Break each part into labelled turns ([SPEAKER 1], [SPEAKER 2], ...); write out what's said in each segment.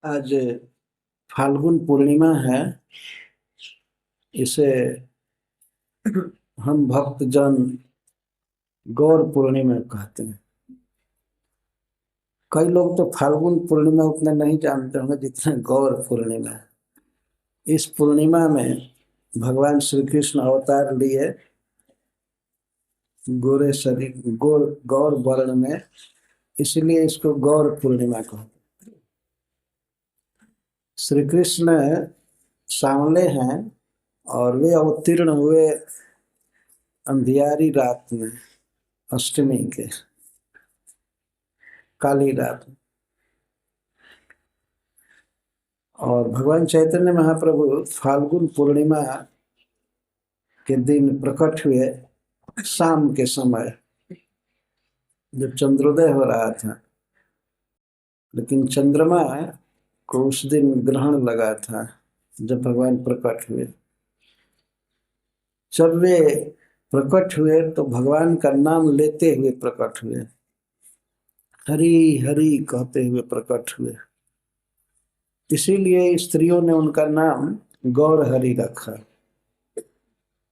[SPEAKER 1] आज फाल्गुन पूर्णिमा है। इसे हम भक्त जन गौर पूर्णिमा कहते हैं। कई लोग तो फाल्गुन पूर्णिमा उतना नहीं जानते होंगे जितना गौर पूर्णिमा है। इस पूर्णिमा में भगवान श्री कृष्ण अवतार लिए गोरे शरीर गौर वर्ण में, इसलिए इसको गौर पूर्णिमा कहते हैं। श्री कृष्ण सांवले हैं और वे अवतीर्ण हुए अंधियारी रात में, अष्टमी के काली रात। और भगवान चैतन्य महाप्रभु फाल्गुन पूर्णिमा के दिन प्रकट हुए शाम के समय, जब चंद्रोदय हो रहा था। लेकिन चंद्रमा को उस दिन ग्रहण लगा था जब भगवान प्रकट हुए। जब वे प्रकट हुए तो भगवान का नाम लेते हुए प्रकट हुए, हरि हरि कहते हुए प्रकट हुए। इसीलिए स्त्रियों ने उनका नाम गौर हरि रखा।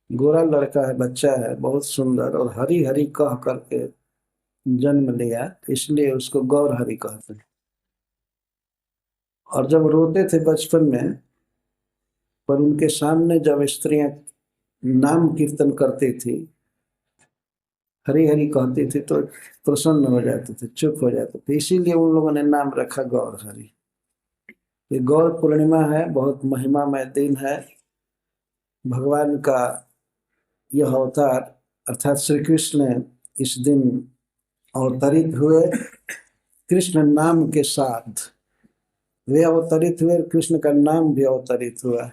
[SPEAKER 1] गोरा लड़का है, बच्चा है, बहुत सुंदर, और हरि हरि कह करके जन्म लिया, इसलिए उसको गौर हरि कहते हैं। और जब रोते थे बचपन में, पर उनके सामने जब स्त्रियां नाम कीर्तन करती थी, हरि हरि कहती थी, तो प्रसन्न हो जाते थे, चुप हो जाते थे। इसीलिए उन लोगों ने नाम रखा गौर हरि। ये गौर पूर्णिमा है, बहुत महिमामय दिन है। भगवान का यह अवतार अर्थात श्री कृष्ण इस दिन अवतरित हुए कृष्ण नाम के साथ। वे अवतरित हुए, कृष्ण का नाम भी अवतरित हुआ।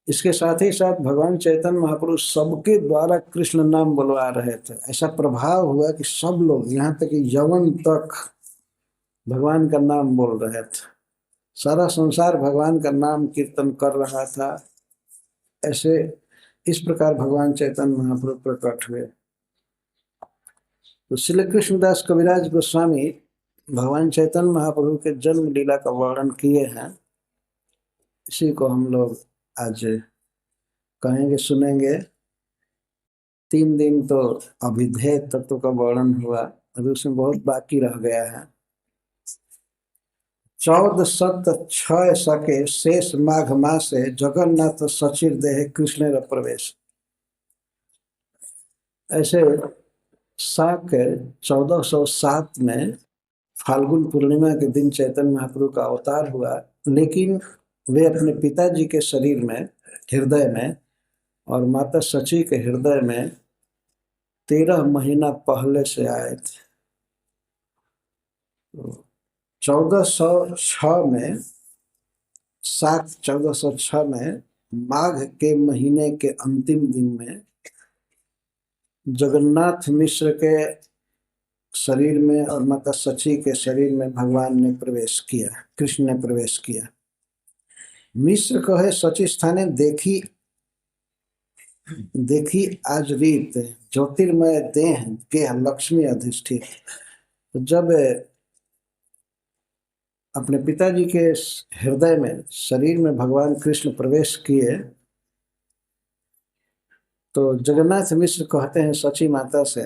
[SPEAKER 1] इसके साथ ही साथ भगवान चैतन्य महाप्रभु सबके द्वारा कृष्ण नाम बुलवा रहे थे। ऐसा प्रभाव हुआ कि सब लोग, यहाँ तक कि यवन तक, भगवान का नाम बोल रहे थे। सारा संसार भगवान का नाम कीर्तन कर रहा था। ऐसे इस प्रकार भगवान चैतन्य महाप्रभु प्रकट हुए। तो श्री कृष्णदास कविराज गोस्वामी भगवान चैतन्य महाप्रभु के जन्म लीला का वर्णन किए हैं। इसी को हम लोग आज कहेंगे, सुनेंगे। 3 दिन तो अभिधेय तत्व का वर्णन हुआ, अभी उसमें बहुत बाकी रह गया है। 1406 सके शेष माघ मासे जगन्नाथ सचिर देह कृष्ण प्रवेश। ऐसे साक 1407 में फाल्गुन पूर्णिमा के दिन चैतन्य महाप्रभु का अवतार हुआ। लेकिन वे अपने पिताजी के शरीर में, हृदय में, और माता सची के हृदय में 13 महीना पहले से आए थे। तो 1406 में, 1406 में माघ के महीने के अंतिम दिन में जगन्नाथ मिश्र के शरीर में और माता सची के शरीर में भगवान ने प्रवेश किया, कृष्ण ने प्रवेश किया। मिश्र कहे सची स्थाने देखी देखी आज रीत ज्योतिर्मय देह के लक्ष्मी अधिष्ठित। तो जब अपने पिताजी के हृदय में, शरीर में भगवान कृष्ण प्रवेश किए, तो जगन्नाथ मिश्र कहते हैं सची माता से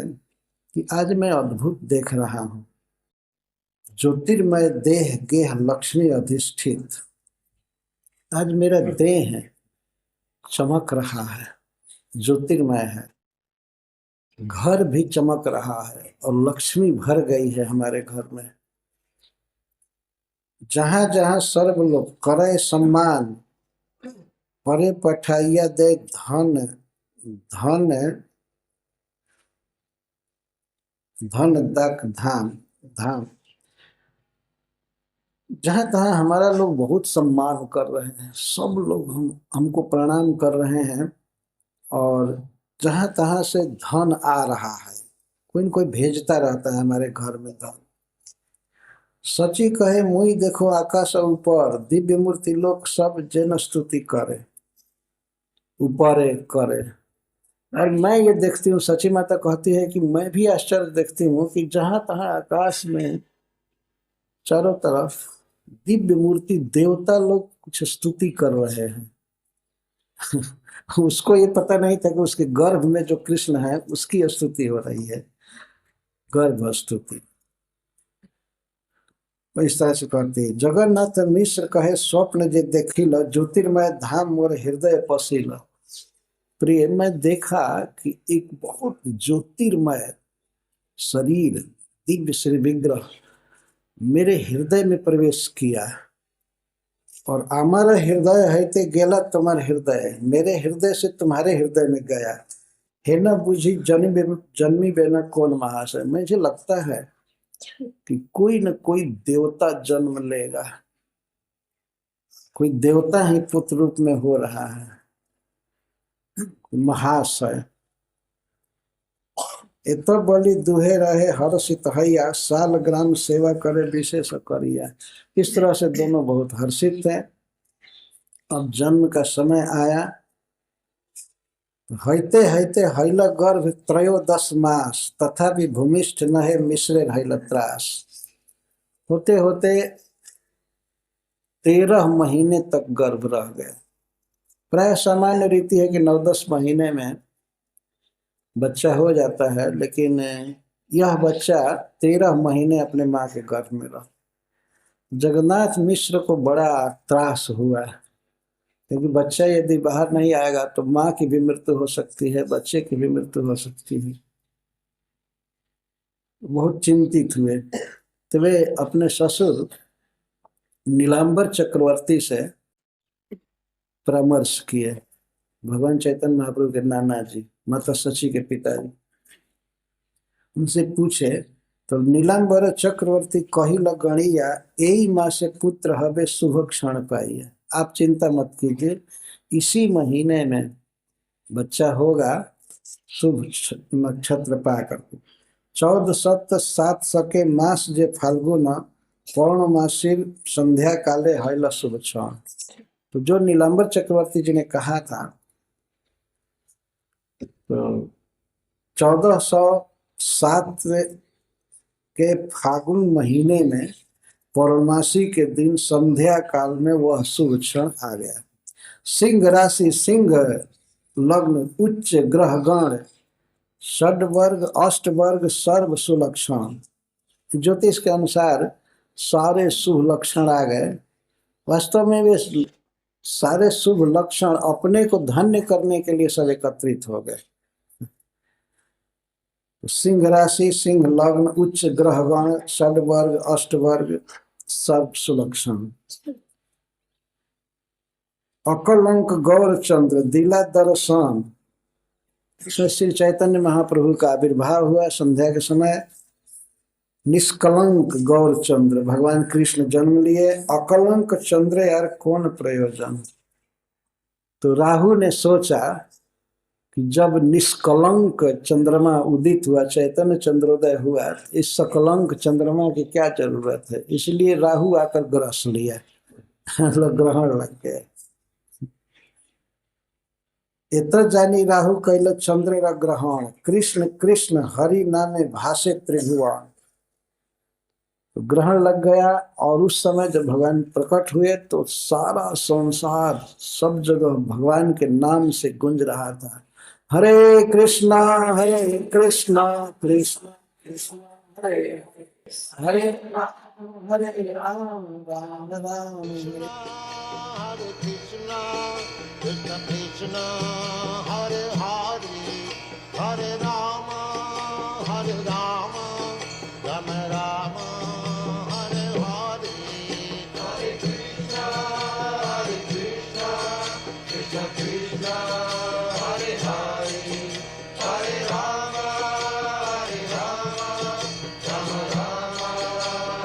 [SPEAKER 1] कि आज मैं अद्भुत देख रहा हूं, ज्योतिर्मय देह गेह लक्ष्मी अधिष्ठित। आज मेरा देह चमक रहा है, ज्योतिर्मय है, घर भी चमक रहा है और लक्ष्मी भर गई है हमारे घर में। जहां जहां सर्व लोग करे सम्मान, परे पठाइया दे धन धन धन दक धाम धाम। जहां तहां हमारा लोग बहुत सम्मान कर रहे हैं, सब लोग हमको प्रणाम कर रहे हैं, और जहां तहां से धन आ रहा है, कोई न कोई भेजता रहता है हमारे घर में धन। सची कहे मुई देखो आकाश ऊपर, दिव्य मूर्ति लोग सब जन स्तुति करे, ऊपर करे। और मैं ये देखती हूँ, सची माता कहती है कि मैं भी आश्चर्य देखती हूँ कि जहां तहां आकाश में चारों तरफ दिव्य मूर्ति, देवता लोग कुछ स्तुति कर रहे हैं। उसको ये पता नहीं था कि उसके गर्भ में जो कृष्ण है उसकी स्तुति हो रही है, गर्भ स्तुति। इस तरह से कहते हैं, जगन्नाथ मिश्र कहे स्वप्न जे देखिल, ज्योतिर्मय धाम मोर हृदय पसील। प्रिय, मैं देखा कि एक बहुत ज्योतिर्मय शरीर, दिव्य श्री विग्रह मेरे हृदय में प्रवेश किया। और हमारा हृदय है ते गेला तुम्हारे हृदय, मेरे हृदय से तुम्हारे हृदय में गया। है न बुझी जन्मी बेना कौन महाशय। मुझे लगता है कि कोई न कोई देवता जन्म लेगा, कोई देवता ही पुत्र रूप में हो रहा है। महाशय एत बलि दुहे रहे हर्षित हैया, साल ग्राम सेवा करे विशेष करिया। इस तरह से दोनों बहुत हर्षित हैं। अब जन्म का समय आया, हैते हैते हैल गर्भ 13 मास, तथापि भूमिष्ठ नहे मिश्रे हैल त्रास। होते होते 13 महीने तक गर्भ रह गए। प्राय सामान्य रीति है कि 9-10 महीने में बच्चा हो जाता है, लेकिन यह बच्चा 13 महीने अपने माँ के गर्भ में रहा। जगन्नाथ मिश्र को बड़ा त्रास हुआ, क्योंकि बच्चा यदि बाहर नहीं आएगा तो माँ की भी मृत्यु हो सकती है, बच्चे की भी मृत्यु हो सकती है। बहुत चिंतित हुए, तो वे अपने ससुर नीलांबर चक्रवर्ती से परामर्श किए। भगवान चैतन्य महाप्रभु के नाना जी, माता सची के पिताजी, उनसे पूछे तो नीलांबर चक्रवर्ती कहिल गणिया, यही माँ से पुत्र हवे शुभ क्षण पाइया। आप चिंता मत कीजिए, इसी महीने में बच्चा होगा शुभ नक्षत्र पाकर। 14 सके मास जे फाल्गुन, पौर्णमासी संध्या काले हैल शुभ क्षण। तो जो नीलांबर चक्रवर्ती जी ने कहा था, तो 1407 के फागुन महीने में पौर्णमासी के दिन संध्या काल में वह शुभ क्षण आ गया। सिंह राशि, सिंह लग्न, उच्च ग्रह गण, षड्वर्ग अष्टवर्ग सर्व सुलक्षण। ज्योतिष के अनुसार सारे शुभ लक्षण आ गए। वास्तव में वे सारे शुभ लक्षण अपने को धन्य करने के लिए सब एकत्रित हो गए। सिंह राशि, सिंह लग्न, उच्च ग्रह गण, षड्वर्ग अष्टवर्ग सर्व सुलक्षण। अकलंक गौर चंद्र दिला दर्शन। श्री चैतन्य महाप्रभु का आविर्भाव हुआ संध्या के समय। निष्कलंक गौर चंद्र, भगवान कृष्ण जन्म लिए। अकलंक चंद्र, यार कौन प्रयोजन। तो राहु ने सोचा कि जब निष्कलंक चंद्रमा उदित हुआ, चैतन्य चंद्रोदय हुआ, इस सकलंक चंद्रमा की क्या जरूरत है, इसलिए राहु आकर ग्रस लिया, ग्रहण लग गया। एत जानी राहु कैल चंद्र ग्रहण, कृष्ण कृष्ण हरि नामे भाषे त्रिभुवन। तो ग्रहण लग गया, और उस समय जब भगवान प्रकट हुए तो सारा संसार सब जगह भगवान के नाम से गूंज रहा था। हरे कृष्णा कृष्ण कृष्ण हरे हरे, हरे राम राम राम हरे कृष्णा कृष्ण कृष्ण हरे हरे, हरे राम राम राम हरे हरे, हरे कृष्णा कृष्ण कृष्ण हरे हरे, हरे राम राम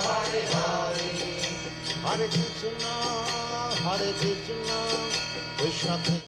[SPEAKER 1] हरे हरे, हरे कृष्णा कृष्ण